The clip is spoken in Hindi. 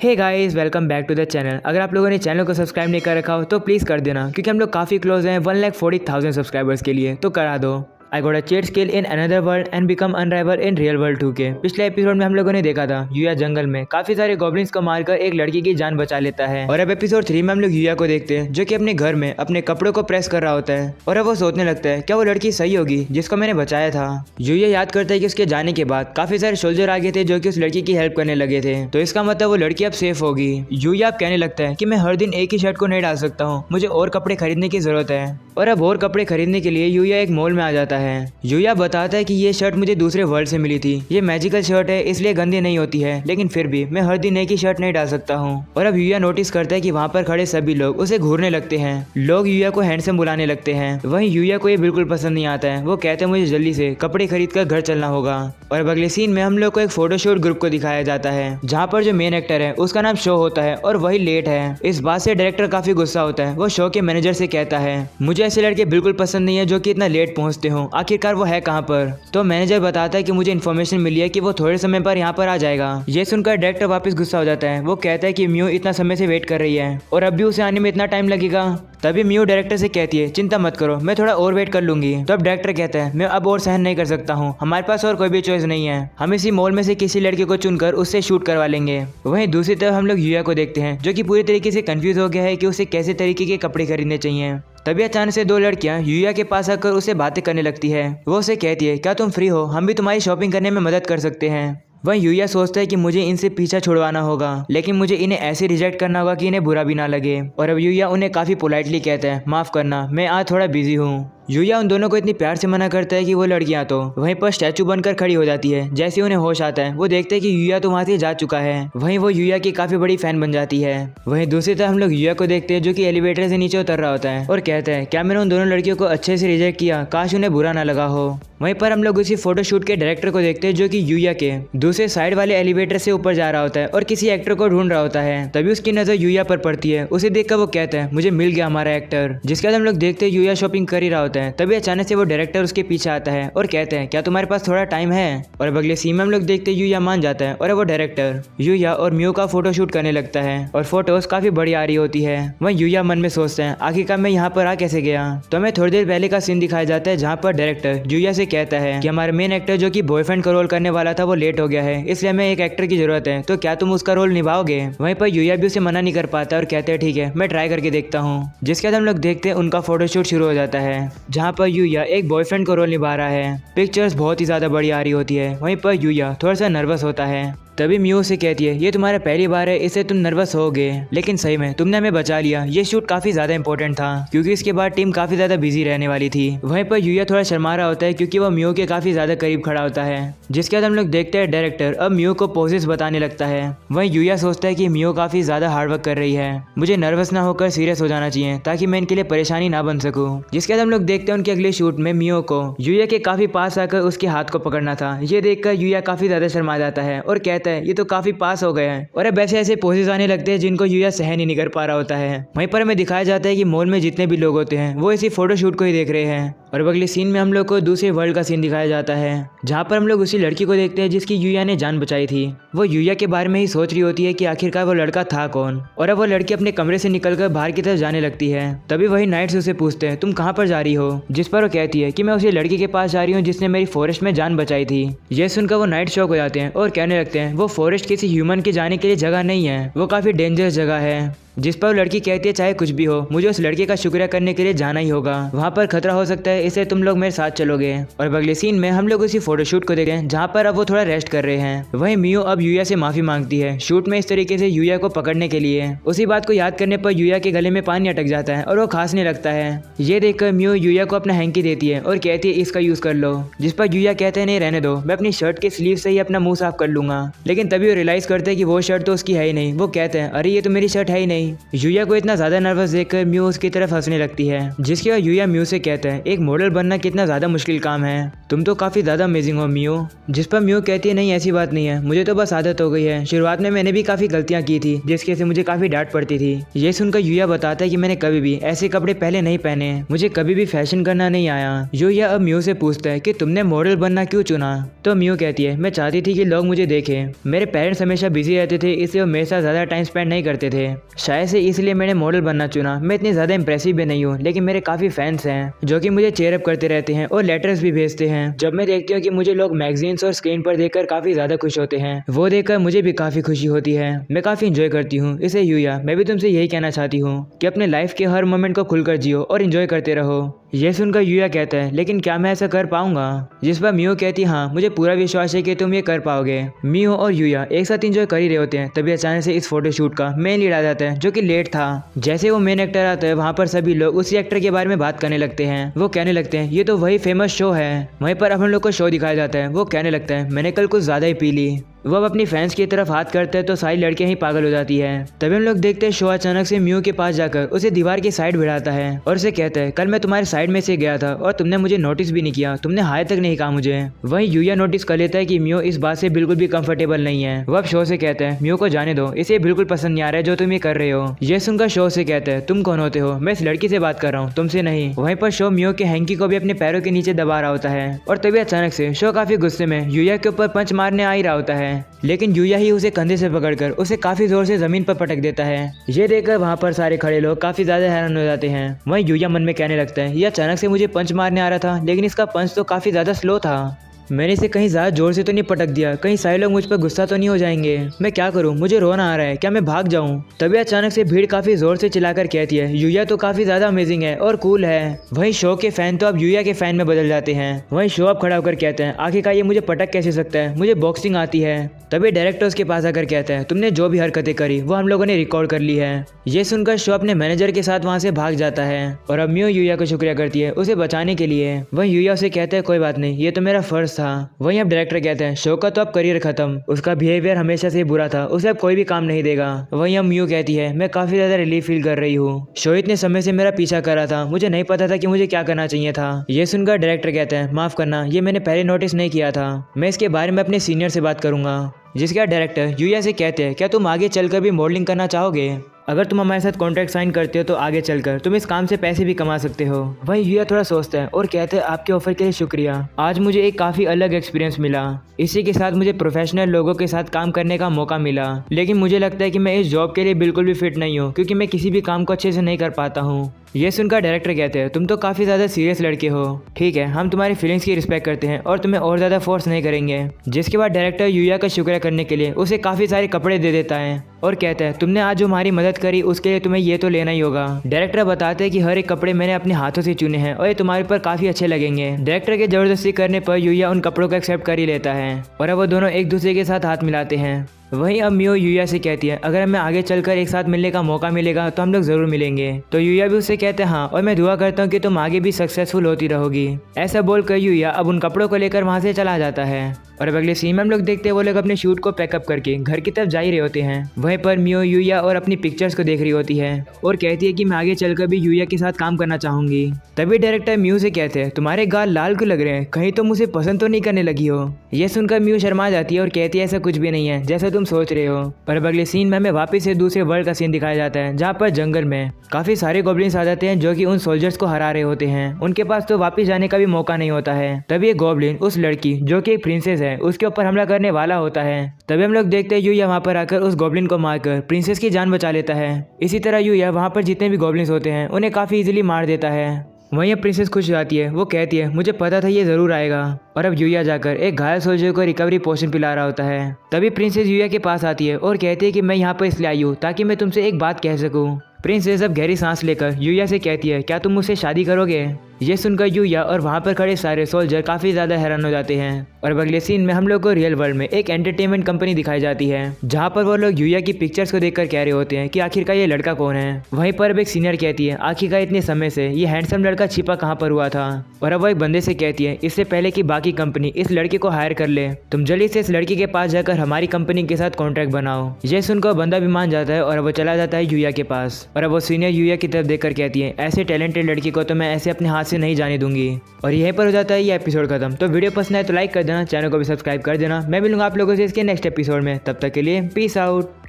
Hey guys, welcome back to the channel. अगर आप लोगों ने चैनल को सब्सक्राइब नहीं कर रखा हो तो प्लीज़ कर देना, क्योंकि हम लोग काफ़ी क्लोज हैं 1,40,000 सब्सक्राइबर्स के लिए, तो करा दो। आई got a cheat skill in another world and become unrivalled in real world 2K। पिछले एपिसोड में हम लोगों ने देखा था यूया जंगल में काफी सारे गॉब्लिन्स को मारकर एक लड़की की जान बचा लेता है। और अब एपिसोड 3 में हम लोग यूया को देखते हैं जो कि अपने घर में अपने कपड़ों को प्रेस कर रहा होता है। और अब वो सोचने लगता है क्या वो लड़की सही होगी जिसको मैंने बचाया था। यूया याद करता है कि उसके जाने के बाद काफी सारे सोल्जर आ गए थे जो कि उस लड़की की हेल्प करने लगे थे, तो इसका मतलब वो लड़की अब सेफ होगी। यूया अब कहने लगता है कि मैं हर दिन एक ही शर्ट को नहीं डाल सकता हूँ, मुझे और कपड़े खरीदने की जरूरत है। और अब और कपड़े खरीदने के लिए यूया एक मॉल में आ जाता है। यूया बताता है कि ये शर्ट मुझे दूसरे वर्ल्ड से मिली थी, ये मैजिकल शर्ट है इसलिए गंदी नहीं होती है, लेकिन फिर भी मैं हर दिन एक ही शर्ट नहीं डाल सकता हूँ। और अब यूया नोटिस करता है कि वहाँ पर खड़े सभी लोग उसे घूरने लगते हैं, लोग यूया को हैंडसम बुलाने लगते हैं। वहीं यूया को ये बिल्कुल पसंद नहीं आता है, वो कहते हैं मुझे जल्दी से कपड़े खरीद कर घर चलना होगा। और अब अगले सीन में हम लोग को एक फोटोशूट ग्रुप को दिखाया जाता है जहाँ पर जो मेन एक्टर है उसका नाम शो होता है और वही लेट है। इस बात से डायरेक्टर काफी गुस्सा होता है। वो शो के मैनेजर से कहता है मुझे ऐसे लड़के बिल्कुल पसंद नहीं है जो कि इतना लेट पहुंचते हो, आखिरकार वो है कहाँ पर। तो मैनेजर बताता है कि मुझे इन्फॉर्मेशन मिली है कि वो थोड़े समय पर यहाँ पर आ जाएगा। ये सुनकर डायरेक्टर वापस गुस्सा हो जाता है। वो कहता है कि म्यू इतना समय से वेट कर रही है और अब भी उसे आने में इतना टाइम लगेगा। तभी म्यू डायरेक्टर से कहती है चिंता मत करो, मैं थोड़ा और वेट कर लूंगी। तो अब डायरेक्टर कहता है मैं अब और सहन नहीं कर सकता हूँ, हमारे पास और कोई भी चॉइस नहीं है, हम इसी मॉल में से किसी लड़के को चुनकर उससे शूट करवा लेंगे। वहीं दूसरी तरफ हम लोग यूया को देखते हैं जो कि पूरी तरीके से कंफ्यूज हो गया है कि उसे कैसे तरीके के कपड़े खरीदने चाहिए। तभी अचानक से दो लड़कियां यूया के पास आकर उसे बातें करने लगती है। वो उसे कहती है क्या तुम फ्री हो, हम भी तुम्हारी शॉपिंग करने में मदद कर सकते हैं। वहीं यूया सोचता है कि मुझे इनसे पीछा छुड़वाना होगा, लेकिन मुझे इन्हें ऐसे रिजेक्ट करना होगा कि इन्हें बुरा भी ना लगे। और अब यूया उन्हें काफी पोलाइटली कहता है माफ करना, मैं आज थोड़ा बिजी हूँ। यूया उन दोनों को इतनी प्यार से मना करता है कि वो लड़कियां तो वहीं पर स्टैचू बनकर खड़ी हो जाती है। जैसे उन्हें होश आता है वो देखते हैं कि यूया तो वहां से जा चुका है। वहीं वो यूया की काफी बड़ी फैन बन जाती है। वहीं दूसरी तरफ हम लोग यूया को देखते हैं जो कि एलिवेटर से नीचे उतर रहा होता है और कहता है क्या मैंने उन दोनों लड़कियों को अच्छे से रिजेक्ट किया, काश उन्हें बुरा ना लगा हो। वहीं पर हम लोग उसी फोटोशूट के डायरेक्टर को देखते हैं जो कि यूया के दूसरे साइड वाले एलिवेटर से ऊपर जा रहा होता है और किसी एक्टर को ढूंढ रहा होता है। तभी उसकी नजर यूया पर पड़ती है। उसे देखकर वो कहता है मुझे मिल गया हमारा एक्टर। जिसके बाद हम लोग देखते हैं यूया शॉपिंग कर ही रहा होता है। तभी अचानक से वो डायरेक्टर उसके पीछे आता है और कहते हैं क्या तुम्हारे पास थोड़ा टाइम है। और अब अगले सीन में हम लोग देखते हैं यूया मान जाता है और वो डायरेक्टर यूया और म्यू का फोटोशूट करने लगता है और फोटोज काफी बड़ी आ रही होती है। वहीं यूया मन में सोचते हैं आखिरकार मैं यहाँ पर आ कैसे गया। तो हमें थोड़ी देर पहले का सीन दिखाया जाता है जहाँ पर डायरेक्टर यूया से कहता है कि हमारे मेन एक्टर जो कि बॉयफ्रेंड का रोल करने वाला था वो लेट हो गया है, इसलिए हमें एक एक्टर की जरूरत है, तो क्या तुम उसका रोल निभाओगे। वहीं पर यूया भी उसे मना नहीं कर पाता और कहते हैं ठीक है मैं ट्राई करके देखता हूँ। जिसके बाद हम लोग देखते हैं उनका फोटोशूट शुरू हो जाता है जहाँ पर यूया एक बॉयफ्रेंड का रोल निभा रहा है। पिक्चर्स बहुत ही ज्यादा बड़ी आ रही होती है। वहीं पर यूया थोड़ा सा नर्वस होता है। तभी म्यू से कहती है ये तुम्हारा पहली बार है, इससे तुम नर्वस होगे, लेकिन सही में तुमने हमें बचा लिया। ये शूट काफी ज्यादा इंपॉर्टेंट था क्योंकि इसके बाद टीम काफी ज्यादा बिजी रहने वाली थी। वहीं पर यूया थोड़ा शर्मा रहा होता है क्योंकि वो म्यू के काफी ज्यादा करीब खड़ा होता है। जिसके बाद हम लोग देखते हैं डायरेक्टर अब म्यू को पोजेस बताने लगता है। वहीं यूया सोचता है कि म्यू काफी ज्यादा हार्डवर्क कर रही है, मुझे नर्वस ना होकर सीरियस हो जाना चाहिए ताकि मैं इनके लिए परेशानी ना बन सकूं। जिसके बाद हम लोग देखते हैं उनके अगले शूट में म्यू को यूया के काफी पास आकर उसके हाथ को पकड़ना था। ये देखकर यूया काफी ज्यादा शर्मा जाता है और कहता है ये तो काफी पास हो गए हैं। और अब ऐसे ऐसे पोजेस आने लगते हैं जिनको यूया सहन ही नहीं कर पा रहा होता है। वहीं पर हमें दिखाया जाता है कि मॉल में जितने भी लोग होते हैं वो इसी फोटोशूट को ही देख रहे हैं। और अगले सीन में हम लोग को दूसरे वर्ल्ड का सीन दिखाया जाता है जहाँ पर हम लोग उसी लड़की को देखते हैं जिसकी यूया ने जान बचाई थी। वो यूया के बारे में ही सोच रही होती है कि आखिरकार वो लड़का था कौन। और अब वो लड़की अपने कमरे से निकलकर बाहर की तरफ जाने लगती है। तभी वही नाइट्स उसे पूछते हैं तुम कहाँ पर जा रही हो। जिस पर वो कहती है कि मैं उसी लड़की के पास जा रही हूँ जिसने मेरी फॉरेस्ट में जान बचाई थी। यह सुनकर वो नाइट शॉक हो जाते हैं और कहने लगते हैं वो फॉरेस्ट किसी ह्यूमन के जाने के लिए जगह नहीं है, वो काफी डेंजरस जगह है। जिस पर लड़की कहती है चाहे कुछ भी हो मुझे उस लड़के का शुक्रिया करने के लिए जाना ही होगा, वहाँ पर खतरा हो सकता है, इसलिए तुम लोग मेरे साथ चलोगे। और अगले सीन में हम लोग उसी फोटोशूट को देखते हैं जहाँ पर अब वो थोड़ा रेस्ट कर रहे हैं। वहीं म्यू अब यूया से माफी मांगती है शूट में इस तरीके से यूया को पकड़ने के लिए। उसी बात को याद करने पर यूया के गले में पानी अटक जाता है और वो खांसने लगता है। ये देखकर म्यू यूया को अपना हैंकी देती है और कहती है इसका यूज कर लो। जिस पर यूया कहते हैं नहीं रहने दो, मैं अपनी शर्ट के स्लीव से ही अपना मुंह साफ कर लूंगा। लेकिन तभी वो रियलाइज करते हैं कि वो शर्ट तो उसकी है ही नहीं। वो कहते हैं अरे ये तो मेरी शर्ट है ही नहीं, यूया को इतना ज्यादा नर्वस देखकर म्यू उसकी तरफ हंसने लगती है, जिसके बाद यूया म्यू से कहता है एक मॉडल बनना कितना ज्यादा मुश्किल काम है, तुम तो काफी ज्यादा अमेजिंग हो म्यू। जिस पर म्यू कहती है नहीं ऐसी बात नहीं है, मुझे तो बस आदत हो गई है, शुरुआत में मैंने भी काफी गलतियां की थी जिसकी से मुझे काफी डांट पड़ती थी। ये सुनकर यूया बताता है कि मैंने कभी भी ऐसे कपड़े पहले नहीं पहने, मुझे कभी भी फैशन करना नहीं आया। यूया अब म्यू से पूछता है कि तुमने मॉडल बनना क्यों चुना, तो म्यू कहती है मैं चाहती थी कि लोग मुझे देखें, मेरे पेरेंट्स हमेशा बिजी रहते थे इसलिए वो मेरे साथ ज्यादा टाइम स्पेंड नहीं करते थे, शायद से इसलिए मैंने मॉडल बनना चुना। मैं इतनी ज्यादा इंप्रेसिव भी नहीं हूँ लेकिन मेरे काफी फैंस हैं जो कि मुझे चेयर अप करते रहते हैं और लेटर्स भी भेजते हैं। जब मैं देखती हूँ कि मुझे लोग मैगजीन्स और स्क्रीन पर देखकर काफी ज्यादा खुश होते हैं, वो देखकर मुझे भी काफी खुशी होती है, मैं काफी इंजॉय करती हूँ इसे। यूया मैं भी तुमसे यही कहना चाहती हूँ कि अपने लाइफ के हर मोमेंट को खुलकर जियो और इंजॉय करते रहो। ये सुनकर यूया कहता है लेकिन क्या मैं ऐसा कर पाऊंगा, जिस पर मियो कहती हाँ मुझे पूरा विश्वास है कि तुम ये कर पाओगे। मियो और यूया एक साथ एंजॉय कर ही रहे होते हैं, तभी अचानक से इस फोटोशूट का मेन लीड आ जाता है जो कि लेट था। जैसे वो मेन एक्टर आता है वहाँ पर सभी लोग उसी एक्टर के बारे में बात करने लगते हैं। वो कहने लगते हैं ये तो वही फेमस शो है। वहीं पर अब हम लोग को शो दिखाया जाता है। वो कहने लगता है मैंने कल कुछ ज्यादा ही पी ली। वो अब अपनी फैंस की तरफ हाथ करते हैं तो सारी लड़कियां ही पागल हो जाती है। तभी हम लोग देखते हैं शो अचानक से म्यू के पास जाकर उसे दीवार की साइड भिड़ाता है और उसे कहता है कल मैं तुम्हारे साइड में से गया था और तुमने मुझे नोटिस भी नहीं किया, तुमने हाय तक नहीं कहा मुझे। वहीं यूया नोटिस कर लेता है कि म्यू इस बात से बिल्कुल भी कंफर्टेबल नहीं है। वो अब शो से कहता है म्यू को जाने दो, इसे बिल्कुल पसंद नहीं आ रहा है जो तुम ये कर रहे हो। ये सुनकर शो से कहता है तुम कौन होते हो, मैं इस लड़की से बात कर रहा हूँ तुमसे नहीं। वहीं पर शो म्यू के हैंकी को भी अपने पैरों के नीचे दबा रहा होता है और तभी अचानक से शो काफी गुस्से में यूया के ऊपर पंच मारने आ ही रहा होता है, लेकिन यूया ही उसे कंधे से पकड़कर उसे काफी जोर से जमीन पर पटक देता है। ये देखकर वहाँ पर सारे खड़े लोग काफी ज्यादा हैरान हो जाते हैं। वहीं यूया मन में कहने लगता है ये अचानक से मुझे पंच मारने आ रहा था लेकिन इसका पंच तो काफी ज्यादा स्लो था, मैंने इसे कहीं ज़्यादा जोर से तो नहीं पटक दिया, कहीं सारे लोग मुझ पर गुस्सा तो नहीं हो जाएंगे। मैं क्या करूं, मुझे रोना आ रहा है, क्या मैं भाग जाऊं। तभी अचानक से भीड़ काफ़ी ज़ोर से चिल्लाकर कहती है यूया तो काफ़ी ज़्यादा अमेजिंग है और कूल है। वहीं शो के फैन तो अब यूया के फैन में बदल जाते हैं। वहीं शो अब खड़ा होकर कहते हैं आखिरकार ये मुझे पटक कैसे सकता है, मुझे बॉक्सिंग आती है। तभी डायरेक्टर उसके पास आकर कहता है तुमने जो भी हरकतें करी वो हम लोगों ने रिकॉर्ड कर ली है। ये सुनकर शो अपने मैनेजर के साथ वहाँ से भाग जाता है और अब म्यू यूया को शुक्रिया करती है उसे बचाने के लिए। वहीं यूया उसे कहता है कोई बात नहीं, ये तो मेरा फर्ज था। वहीं अब डायरेक्टर कहते हैं शो का तो अब करियर खत्म, उसका बिहेवियर हमेशा से बुरा था, उसे अब कोई भी काम नहीं देगा। वहीं अब म्यू कहती है मैं काफी ज्यादा रिलीफ फील कर रही हूँ, शो इतने समय से मेरा पीछा कर रहा था, मुझे नहीं पता था कि मुझे क्या करना चाहिए था। ये सुनकर डायरेक्टर कहते हैं माफ करना, ये मैंने पहले नोटिस नहीं किया था, मैं इसके बारे में अपने सीनियर से बात करूंगा। जिसके बाद डायरेक्टर यूया से कहते हैं क्या तुम आगे चलकर भी मॉडलिंग करना चाहोगे, अगर तुम हमारे साथ कॉन्ट्रैक्ट साइन करते हो तो आगे चलकर तुम इस काम से पैसे भी कमा सकते हो। वहीं यूया थोड़ा सोचता है और कहते हैं आपके ऑफर के लिए शुक्रिया, आज मुझे एक काफ़ी अलग एक्सपीरियंस मिला, इसी के साथ मुझे प्रोफेशनल लोगों के साथ काम करने का मौका मिला, लेकिन मुझे लगता है कि मैं इस जॉब के लिए बिल्कुल भी फिट नहीं हूँ क्योंकि मैं किसी भी काम को अच्छे से नहीं कर पाता हूँ। ये सुनकर डायरेक्टर कहते हैं तुम तो काफ़ी ज़्यादा सीरियस लड़के हो, ठीक है हम तुम्हारी फीलिंग्स की रिस्पेक्ट करते हैं और तुम्हें और ज़्यादा फोर्स नहीं करेंगे। जिसके बाद डायरेक्टर यूया का शुक्रिया करने के लिए उसे काफ़ी सारे कपड़े दे देता है और कहता है तुमने आज जो हमारी मदद करी उसके लिए तुम्हें ये तो लेना ही होगा। डायरेक्टर बताते हैं कि हर एक कपड़े मैंने अपने हाथों से चुने हैं और ये तुम्हारे ऊपर काफ़ी अच्छे लगेंगे। डायरेक्टर के ज़बरदस्ती करने पर यूया उन कपड़ों को एक्सेप्ट कर ही लेता है और अब वो दोनों एक दूसरे के साथ हाथ मिलाते हैं। वहीं अब म्यू यूया से कहती है अगर हमें आगे चलकर एक साथ मिलने का मौका मिलेगा तो हम लोग जरूर मिलेंगे। तो यूया भी उससे कहते हैं हाँ, और मैं दुआ करता हूँ कि तुम आगे भी सक्सेसफुल होती रहोगी। ऐसा बोलकर यूया अब उन कपड़ों को लेकर वहाँ से चला जाता है और अब अगले सीन में हम लोग देखते हैं वो लोग अपने शूट को पैकअप करके घर की तरफ जा ही रहे होते हैं। वहीं पर म्यू यूया और अपनी पिक्चर्स को देख रही होती है और कहती है कि मैं आगे चलकर भी यूया के साथ काम करना चाहूंगी। तभी डायरेक्टर म्यू से कहते हैं तुम्हारे गाल लाल क्यों लग रहे हैं, कहीं तुम मुझे पसंद तो नहीं करने लगी हो। ये सुनकर म्यू शर्मा जाती है और कहती है ऐसा कुछ भी नहीं है जैसा तुम सोच रहे हो। और अब अगले सीन में हमें वापस से दूसरे वर्ल्ड का सीन दिखाया जाता है जहाँ पर जंगल में काफी सारे गॉब्लिन्स आ जाते हैं जो कि उन सोल्जर्स को हरा रहे होते हैं। उनके पास तो वापस जाने का भी मौका नहीं होता है। तभी एक गॉब्लिन उस लड़की जो कि एक प्रिंसेस है उसके ऊपर हमला करने वाला होता है। तभी हम लोग देखते हैं यूया वहाँ पर आकर उस गॉब्लिन को मारकर प्रिंसेस की जान बचा लेता है। इसी तरह यूया वहाँ पर जितने भी गॉब्लिन्स होते हैं उन्हें काफी इजीली मार देता है। वहीं अब प्रिंसेस खुश हो जाती है, वो कहती है मुझे पता था ये जरूर आएगा। और अब यूया जाकर एक घायल सोल्जर को रिकवरी पोशन पिला रहा होता है। तभी प्रिंसेस यूया के पास आती है और कहती है कि मैं यहाँ पर इसलिए आई हूँ ताकि मैं तुमसे एक बात कह सकूँ। प्रिंसेस अब गहरी सांस लेकर यूया से कहती है क्या तुम मुझसे शादी करोगे। ये सुनकर यूया और वहाँ पर खड़े सारे सोल्जर काफी ज्यादा हैरान हो जाते हैं। और अब अगले सीन में हम लोग को रियल वर्ल्ड में एक एंटरटेनमेंट कंपनी दिखाई जाती है, जहाँ पर वो लोग यूया की पिक्चर्स को देखकर कह रहे होते हैं कि आखिरकार ये लड़का कौन है। वहीं पर अब एक सीनियर कहती है आखिरकार इतने समय से ये हैंडसम लड़का छिपा कहाँ पर हुआ था। और अब वो एक बंदे से कहती है इससे पहले कि बाकी कंपनी इस लड़के को हायर कर ले, तुम जल्दी से इस लड़की के पास जाकर हमारी कंपनी के साथ कॉन्ट्रैक्ट बनाओ। ये सुनकर बंदा भी मान जाता है और वो चला जाता है यूया के पास। और अब वो सीनियर यूया की तरफ देखकर कहती है ऐसे टैलेंटेड लड़की को तो मैं ऐसे अपने हाथ से नहीं जाने दूंगी। और यहीं पर हो जाता है ये एपिसोड खत्म। तो वीडियो पसंद आए तो लाइक कर देना, चैनल को भी सब्सक्राइब कर देना। मैं मिलूंगा आप लोगों से इसके नेक्स्ट एपिसोड में, तब तक के लिए पीस आउट।